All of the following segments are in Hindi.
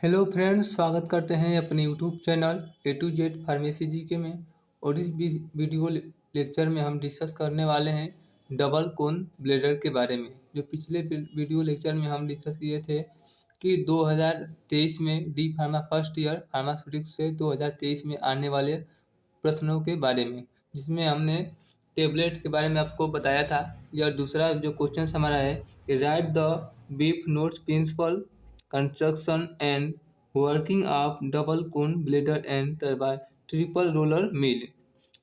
हेलो फ्रेंड्स, स्वागत करते हैं अपने YouTube channel A to Z pharmacy GK में। और इस वीडियो लेक्चर में हम डिस्कस करने वाले हैं डबल कोन ब्लेडर के बारे में। जो पिछले वीडियो लेक्चर में हम डिस्कस किए थे कि 2023 में D pharma first year pharmaceutics से 2023 में आने वाले प्रश्नों के बारे में, जिसमें हमने टेबलेट के बारे में आपको बताया था। या दूसरा जो क्वेश्चन हमारा है कि राइट द बीफ notes principle construction and working of double cone blender and triple roller mill.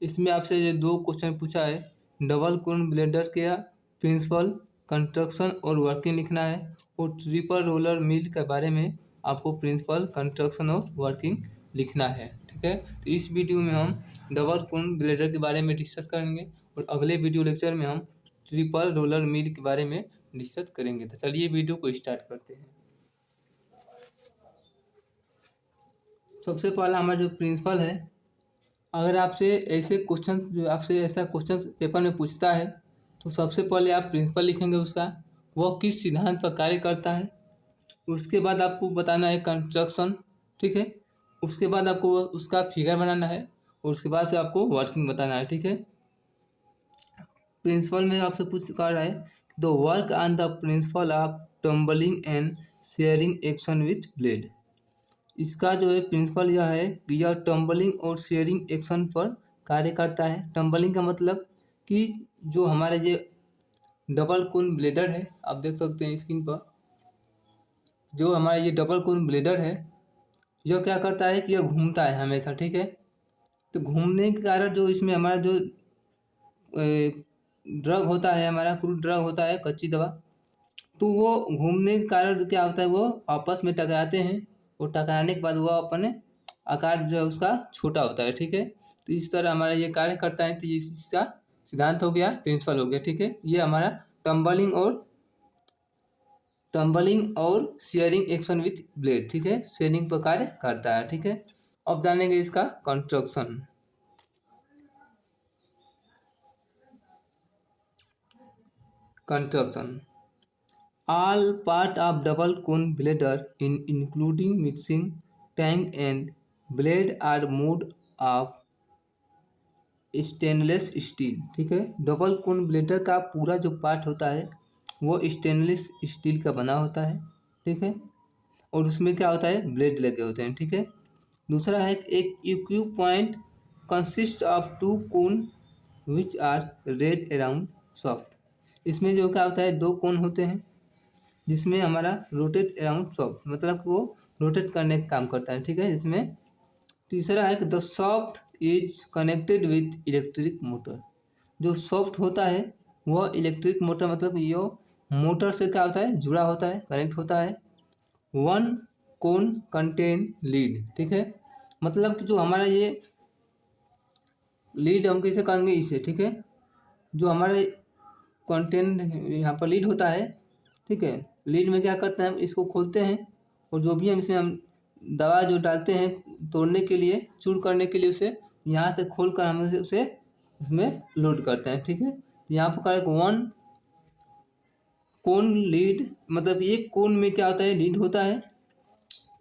इसमें आपसे ये दो क्वेश्चन पूछा है। डबल कोन ब्लेडर का प्रिंसिपल कंस्ट्रक्शन और वर्किंग लिखना है, और ट्रिपल रोलर मिल के बारे में आपको प्रिंसिपल कंस्ट्रक्शन और वर्किंग लिखना है। ठीक है, तो इस वीडियो में हम डबल कोन ब्लेडर के बारे में डिस्कस करेंगे, और अगले वीडियो लेक्चर में हम ट्रिपल रोलर मिल के बारे में डिस्कस करेंगे। तो चलिए वीडियो को स्टार्ट करते हैं। सबसे पहला हमारा जो प्रिंसिपल है, अगर आपसे ऐसे क्वेश्चन जो आपसे ऐसा क्वेश्चन पेपर में पूछता है तो सबसे पहले आप प्रिंसिपल लिखेंगे उसका, वह किस सिद्धांत पर कार्य करता है। उसके बाद आपको बताना है कंस्ट्रक्शन, ठीक है। उसके बाद आपको उसका फिगर बनाना है, और उसके बाद से आपको वर्किंग बताना है। ठीक है, प्रिंसिपल में आपसे पूछ कर रहा है the work on the principle of tumbling and shearing action with blade. इसका जो है प्रिंसिपल यह है कि यह टम्बलिंग और शेयरिंग एक्शन पर कार्य करता है। टम्बलिंग का मतलब कि जो हमारे ये डबल कोन ब्लेडर है, आप देख सकते हैं स्क्रीन पर, जो हमारा ये डबल कोन ब्लेडर है यह क्या करता है कि यह घूमता है हमेशा। ठीक है, तो घूमने के कारण जो इसमें हमारा जो ड्रग होता है, हमारा क्रूड ड्रग होता है, कच्ची दवा, तो वो घूमने के कारण क्या होता है, वो आपस में टकराते हैं, और टकराने के बाद वो अपने आकार जो है उसका छोटा होता है। ठीक है, तो इस तरह हमारा ये कार्य करता है। तो इसका सिद्धांत हो गया, प्रिंसिपल हो गया। ठीक है, ये हमारा टम्बलिंग और शेयरिंग एक्शन विथ ब्लेड, ठीक है, शेयरिंग पर कार्य करता है। ठीक है, अब जानेंगे इसका construction. All part of double cone bladder including mixing tank and blade are made of stainless steel. ठीक है, डबल कोन ब्लेडर का पूरा जो पार्ट होता है वो स्टेनलेस स्टील का बना होता है। ठीक है, और उसमें क्या होता है, ब्लेड लगे होते हैं। ठीक है, दूसरा है एक EQ point consist of two cone which are red around shaft. इसमें जो क्या होता है, दो कोन होते हैं जिसमें हमारा रोटेट अराउंड सॉफ्ट, मतलब कि वो रोटेट करने का काम करता है। ठीक है, इसमें तीसरा है कि the soft is connected with electric motor. जो सॉफ्ट होता है वह इलेक्ट्रिक मोटर, मतलब ये मोटर से क्या होता है, जुड़ा होता है, कनेक्ट होता है। वन कोन कंटेन लीड। ठीक है, मतलब कि जो हमारा ये लीड हम कैसे करेंगे इसे। ठीक है, जो हमारे कंटेन यहाँ पर लीड होता है, ठीक है, लीड में क्या करते हैं, हम इसको खोलते हैं, और जो भी हम इसमें हम दवा जो डालते हैं तोड़ने के लिए, चूर करने के लिए, उसे यहाँ से खोल कर हम उसे उसमें लोड करते हैं। ठीक है, तो यहाँ पर करें वन कोन लीड, मतलब एक कोन में क्या होता है, लीड होता है,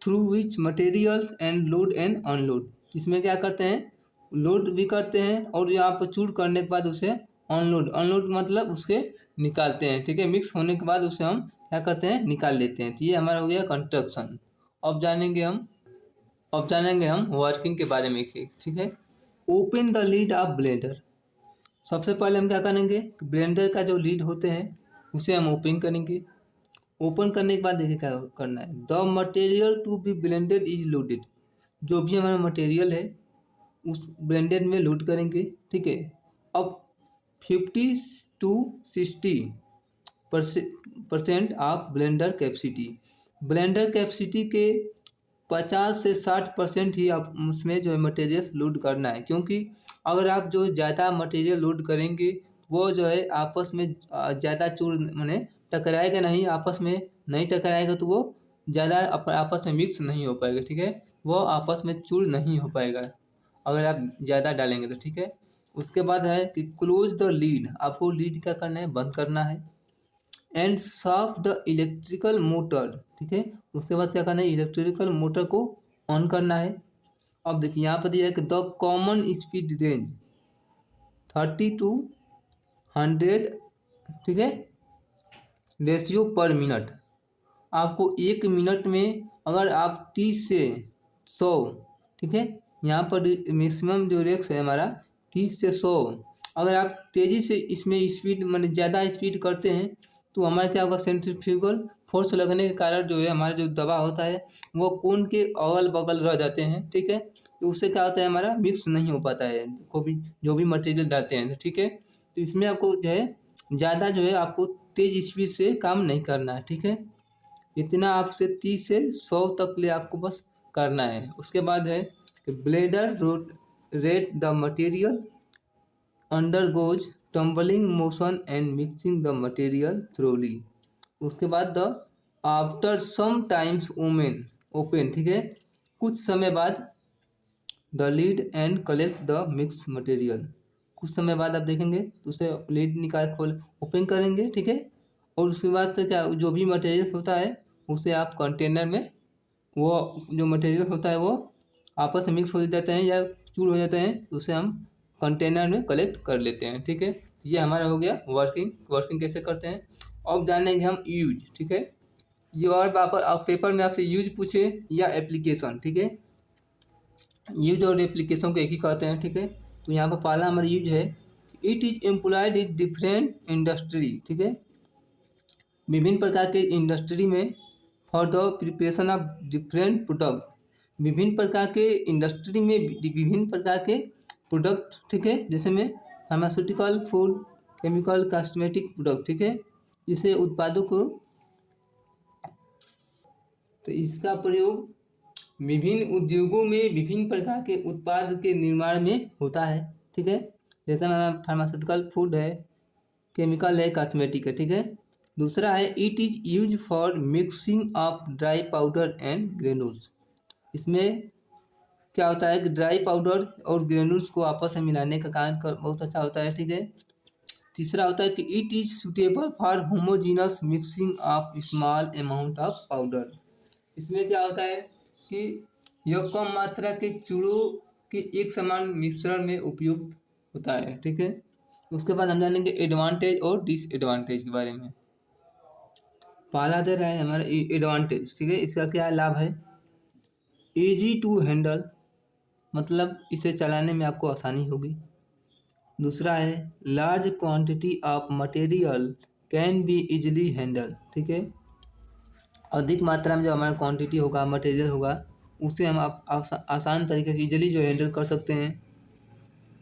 through which materials and load and unload. इसमें क्या करते हैं, लोड भी करते हैं, और यहाँ पर चूर करने के बाद उसे अनलोड मतलब उसके निकालते हैं। ठीक है, मिक्स होने के बाद उसे हम क्या करते हैं, निकाल लेते हैं। तो ये हमारा हो गया कंस्ट्रक्शन। अब जानेंगे हम वर्किंग के बारे में। ठीक है, open the lead of blender. सबसे पहले हम क्या करेंगे, ब्लेंडर का जो लीड होते हैं उसे हम ओपन करेंगे। ओपन करने के बाद देखिए क्या करना है, the material to be blended is loaded. जो भी हमारा मटेरियल है उस ब्लेंडेड में लोड करेंगे। ठीक है, अब 50 to 60% of blender capacity. Blender capacity के 50 से 60% ही आप उसमें जो है मटेरियल लोड करना है, क्योंकि अगर आप जो ज़्यादा मटेरियल लोड करेंगे वो जो है आपस में ज़्यादा चूर माने टकराएगा नहीं, आपस में नहीं टकराएगा, तो वो ज़्यादा आपस में मिक्स नहीं हो पाएगा। ठीक है, वो आपस में चूर नहीं हो पाएगा अगर आप ज़्यादा डालेंगे तो। ठीक है, उसके बाद है कि क्लोज द लीड। आपको लीड क्या करना है, बंद करना है। एंड साफ द इलेक्ट्रिकल मोटर। ठीक है, उसके बाद क्या करना है, इलेक्ट्रिकल मोटर को ऑन करना है। अब देखिए यहाँ पर दिया है कि the common speed range 30 to 100, ठीक है, रेशियो पर मिनट। आपको 1 मिनट में अगर आप 30 से 100, ठीक है, यहाँ पर मैक्सिमम जो रेक्स है हमारा 30 से 100, अगर आप तेज़ी से इसमें स्पीड माने ज़्यादा स्पीड करते हैं तो हमारा क्या होगा, सेंट्रीफ्यूगल फोर्स लगने के कारण जो है हमारा जो दबाव होता है वो कोन के अगल बगल रह जाते हैं। ठीक है, तो उससे क्या होता है, हमारा मिक्स नहीं हो पाता है को भी जो भी मटेरियल डालते हैं। ठीक है, तो इसमें आपको जो है ज़्यादा जो है आपको तेज़ स्पीड से काम नहीं करना है। ठीक है, इतना आपसे 30 से 100 तक ले आपको बस करना है। उसके बाद है कि blender rate the material undergoes tumbling motion and mixing the material thoroughly. उसके बाद the after some times open, ठीक है, कुछ समय बाद the lid and collect the mix material. कुछ समय बाद आप देखेंगे तो उसे लीड निकाल खोल ओपन करेंगे। ठीक है, और उसके बाद से क्या जो भी मटेरियल होता है उसे आप कंटेनर में, वो जो मटेरियल होता है वो आपस में मिक्स हो जाते हैं या चूर हो जाते हैं, तो उसे हम कंटेनर में कलेक्ट कर लेते हैं। ठीक है, ये हमारा हो गया वर्किंग कैसे करते हैं। अब जानेंगे हम यूज। ठीक है, ये और पेपर में आपसे यूज पूछे या एप्लीकेशन। ठीक है, यूज और एप्लीकेशन को एक ही कहते हैं। ठीक है, तो यहाँ पर पहला हमारा यूज है, it is employed in different industry. ठीक है, विभिन्न प्रकार के इंडस्ट्री में for the preparation of different product, विभिन्न प्रकार के इंडस्ट्री में विभिन्न प्रकार के प्रोडक्ट। ठीक है, जैसे में pharmaceutical, food, chemical, cosmetic product. ठीक है, जिसे उत्पादों को, तो इसका प्रयोग विभिन्न उद्योगों में विभिन्न प्रकार के उत्पाद के निर्माण में होता है। ठीक है, जैसे में फार्मास्यूटिकल, फूड है, केमिकल है, कॉस्मेटिक है। ठीक है, दूसरा है it is use for mixing of dry powder and granules. इसमें क्या होता है कि ड्राई पाउडर और ग्रेनुल्स को आपस में मिलाने का काम बहुत अच्छा होता है। ठीक है, तीसरा होता है कि it is suitable for homogeneous mixing of small amount of powder. इसमें क्या होता है कि यह कम मात्रा के चूड़ों के एक समान मिश्रण में उपयुक्त होता है। ठीक है, उसके बाद हम जानेंगे एडवांटेज और डिसएडवांटेज के बारे में। पहला दे रहा है हमारा एडवांटेज। ठीक है, इसका क्या लाभ है, इजी टू हैंडल, मतलब इसे चलाने में आपको आसानी होगी। दूसरा है large quantity of material can be easily handle. ठीक है, अधिक मात्रा में जो हमारा क्वांटिटी होगा, मटेरियल होगा, उसे हम आसान तरीके से इजीली जो हैंडल कर सकते हैं।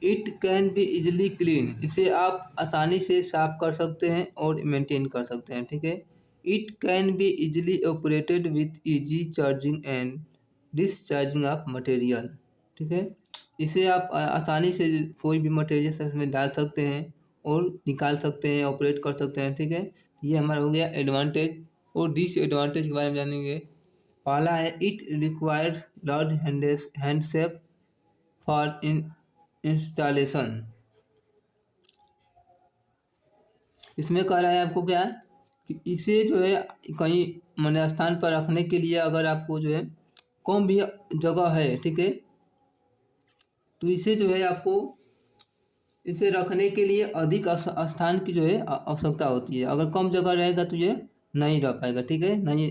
It can be easily clean, इसे आप आसानी से साफ कर सकते हैं और मेंटेन कर सकते हैं। ठीक है, it can be easily operated with easy charging and discharging of material. ठीक है, इसे आप आसानी से कोई भी मटेरियल इसमें डाल सकते हैं और निकाल सकते हैं, ऑपरेट कर सकते हैं। ठीक है, ये हमारा हो गया एडवांटेज। और डिसएडवांटेज के बारे में जानेंगे। पहला है it requires large headspace for installation. इसमें कह रहा है आपको क्या है कि इसे जो है कहीं माने स्थान पर रखने के लिए अगर आपको जो है कम भी जगह है, ठीक है, तो इसे जो है आपको इसे रखने के लिए अधिक स्थान की जो है आवश्यकता होती है। अगर कम जगह रहेगा तो ये नहीं रह पाएगा। ठीक है, नहीं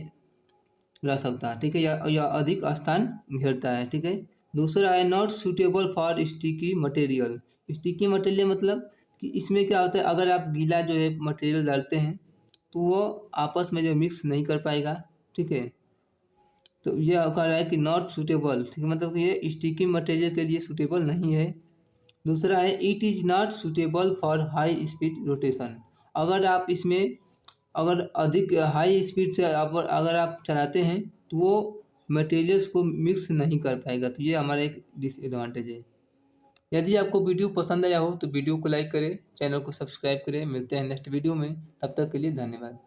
रह सकता। ठीक है, या अधिक स्थान घेरता है। ठीक है, दूसरा है not suitable for sticky material. Sticky material मतलब कि इसमें क्या होता है, अगर आप गीला जो है मटेरियल डालते हैं तो वो आपस में जो मिक्स नहीं कर पाएगा। ठीक है, तो ये कह रहा है कि नॉट सूटेबल, ठीक है, मतलब कि ये स्टिकी मटेरियल के लिए सूटेबल नहीं है। दूसरा है it is not suitable for high speed rotation. अगर आप इसमें अगर अधिक हाई स्पीड से अगर आप चलाते हैं तो वो मटेरियल्स को मिक्स नहीं कर पाएगा। तो ये हमारा एक डिसएडवांटेज है। यदि आपको वीडियो पसंद आया हो तो वीडियो को लाइक करें, चैनल को सब्सक्राइब करें। मिलते हैं नेक्स्ट वीडियो में, तब तक के लिए धन्यवाद।